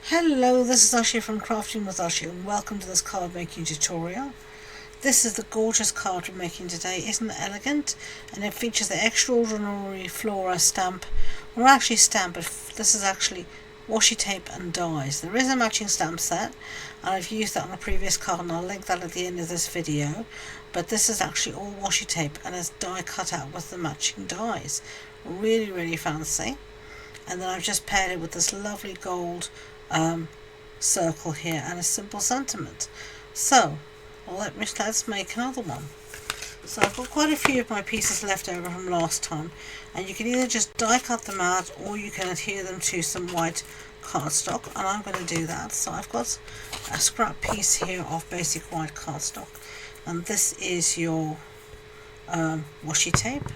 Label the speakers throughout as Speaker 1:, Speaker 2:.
Speaker 1: Hello, this is Ashee from Crafting with Ashee and welcome to this card making tutorial. This is the gorgeous card we're making today. Isn't it elegant? And it features the Extraordinary Flora stamp. Well, actually stamp, but this is actually washi tape and dies. There is a matching stamp set and I've used that on a previous card and I'll link that at the end of this video. But this is actually all washi tape and it's die cut out with the matching dies. Really fancy. And then I've just paired it with this lovely gold circle here and a simple sentiment. So let's make another one. So I've got quite a few of my pieces left over from last time, and you can either just die cut them out or you can adhere them to some white cardstock, and I'm going to do that. So I've got a scrap piece here of basic white cardstock, and this is your washi tape,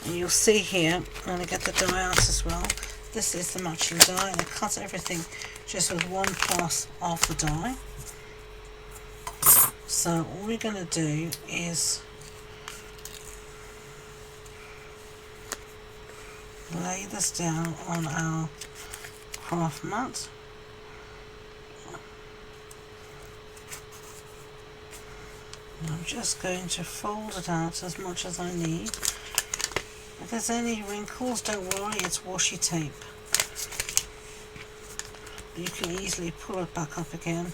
Speaker 1: and you'll see here, I'm going to get the die out as well. This is the matching die, and it cuts everything just with one pass of the die. So all we're going to do is lay this down on our craft mat. And I'm just going to fold it out as much as I need. If there's any wrinkles, don't worry, it's washi tape. You can easily pull it back up again.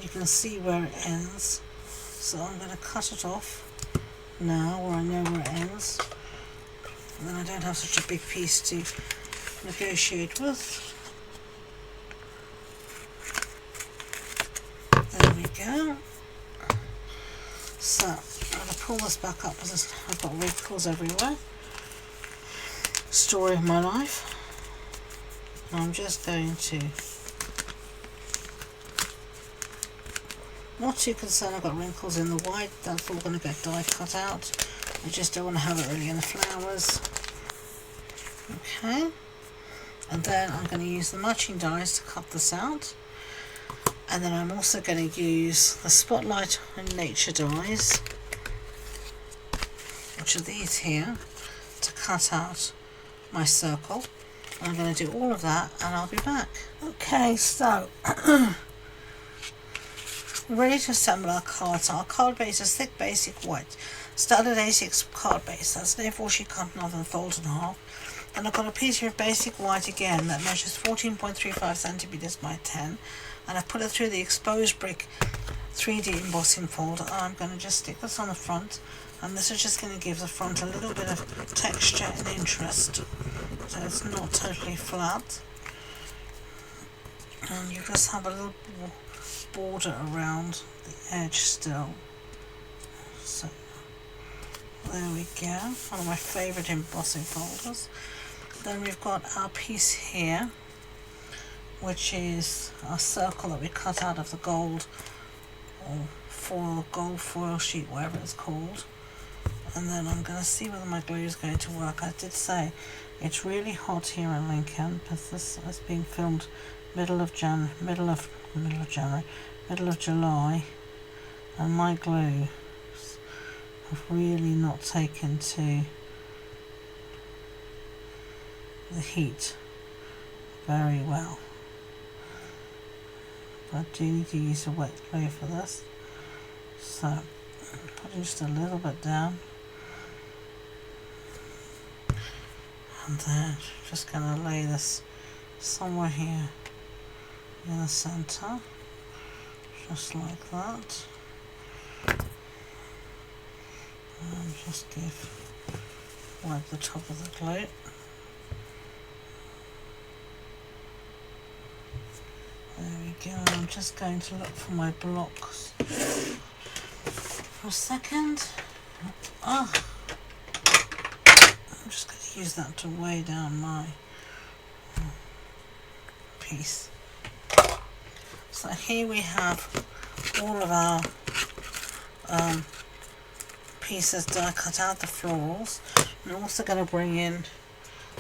Speaker 1: You can see where it ends, so I'm going to cut it off now where I know where it ends, and then I don't have such a big piece to negotiate with. There we go. So I'm going to pull this back up because I've got wrinkles everywhere. Story of my life. And I'm just going to, not too concerned I've got wrinkles in the white, that's all going to get die cut out. I just don't want to have it really in the flowers. Okay, and then I'm going to use the matching dies to cut this out. And then I'm also going to use the Spotlight and Nature dies, which are these here, to cut out my circle. I'm going to do all of that and I'll be back. Okay, so we're ready to assemble our cards. Our card base is thick basic white, standard A6 card base. That's an A4 sheet cut in half and folded in half. And I've got a piece of basic white again that measures 14.35 centimeters by 10. And I've put it through the exposed brick 3D embossing folder. And I'm going to just stick this on the front, and this is just going to give the front a little bit of texture and interest, so it's not totally flat. And you just have a little border around the edge still. So there we go, one of my favourite embossing folders. Then we've got our piece here, which is a circle that we cut out of the gold or gold foil sheet, whatever it's called. And then I'm going to see whether my glue is going to work. I did say it's really hot here in Lincoln because this is being filmed middle of July, and my glue have really not taken to the heat very well. I do need to use a wet glue for this, so I'm putting just a little bit down, and then just going to lay this somewhere here in the centre, just like that, and just wipe the top of the glue. There we go. I'm just going to look for my blocks for a second. I'm just going to use that to weigh down my piece. So here we have all of our pieces die cut out, the florals. I'm also going to bring in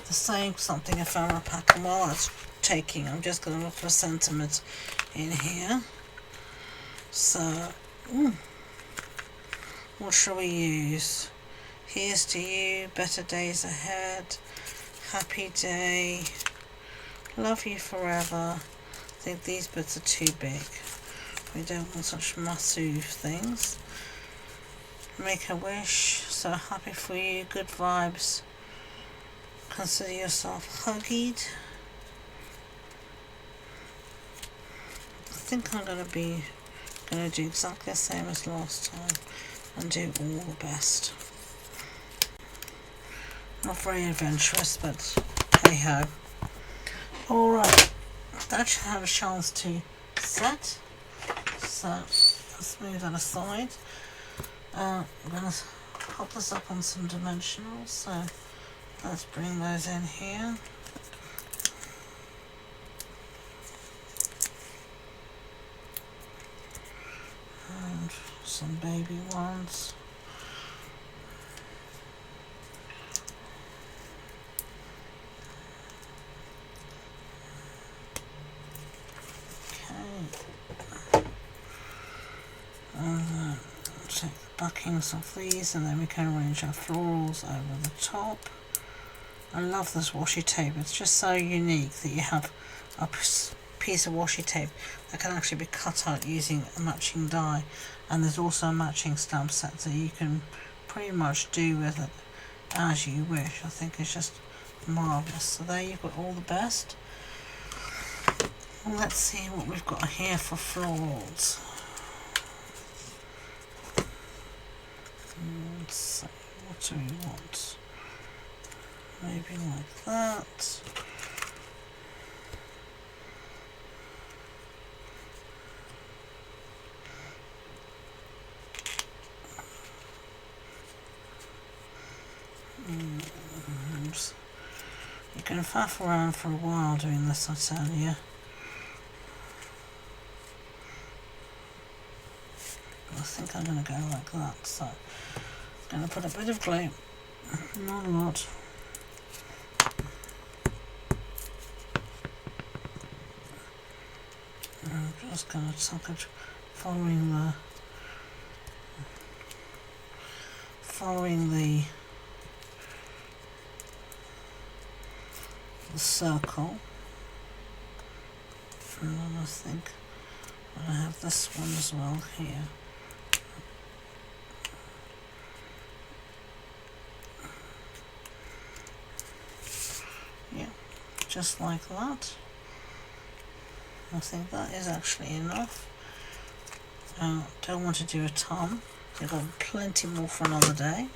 Speaker 1: the same something ephemera pack, and while it's taking, I'm just going to look for a sentiment in here. So what shall we use? Here's to you, better days ahead, happy day, love you forever. I think these bits are too big. We don't want such massive things. Make a wish, so happy for you, good vibes. Consider yourself huggied. I think I'm going to do exactly the same as last time and do all the best. Not very adventurous, but hey ho. Alright, that should have a chance to set. So let's move that aside. I'm going to pop this up on some dimensionals, so let's bring those in here. And some baby ones. Okay. And take the backings of these, and then we can arrange our florals over the top. I love this washi tape. It's just so unique that you have a piece of washi tape that can actually be cut out using a matching die, and there's also a matching stamp set that you can pretty much do with it as you wish. I think it's just marvellous. So there you've got all the best. Let's see what we've got here for florals. Let's see, what do we want? Maybe like that. You can faff around for a while doing this, I tell you. I think I'm going to go like that, so I'm going to put a bit of glue, not a lot. I'm just going to tuck it following the circle, and then I think I have this one as well here. Yeah, just like that. I think that is actually enough. Don't want to do a ton. I've got plenty more for another day.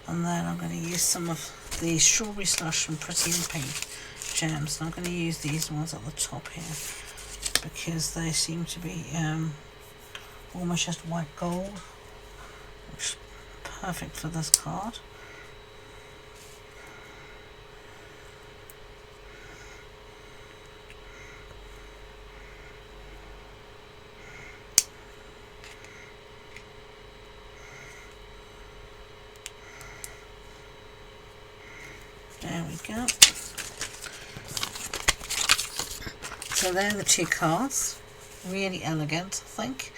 Speaker 1: And then I'm going to use some of the strawberry slush from Pretty in Pink gems. And I'm going to use these ones at the top here because they seem to be almost just white gold, which is perfect for this card. There we go. So there are the two cards. Really elegant, I think.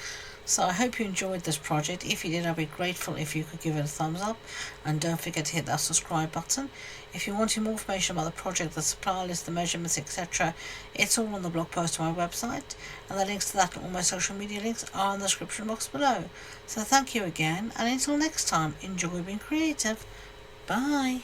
Speaker 1: So I hope you enjoyed this project. If you did, I'd be grateful if you could give it a thumbs up. And don't forget to hit that subscribe button. If you want more information about the project, the supply list, the measurements, etc., it's all on the blog post on my website. And the links to that and all my social media links are in the description box below. So thank you again, and until next time, enjoy being creative. Bye.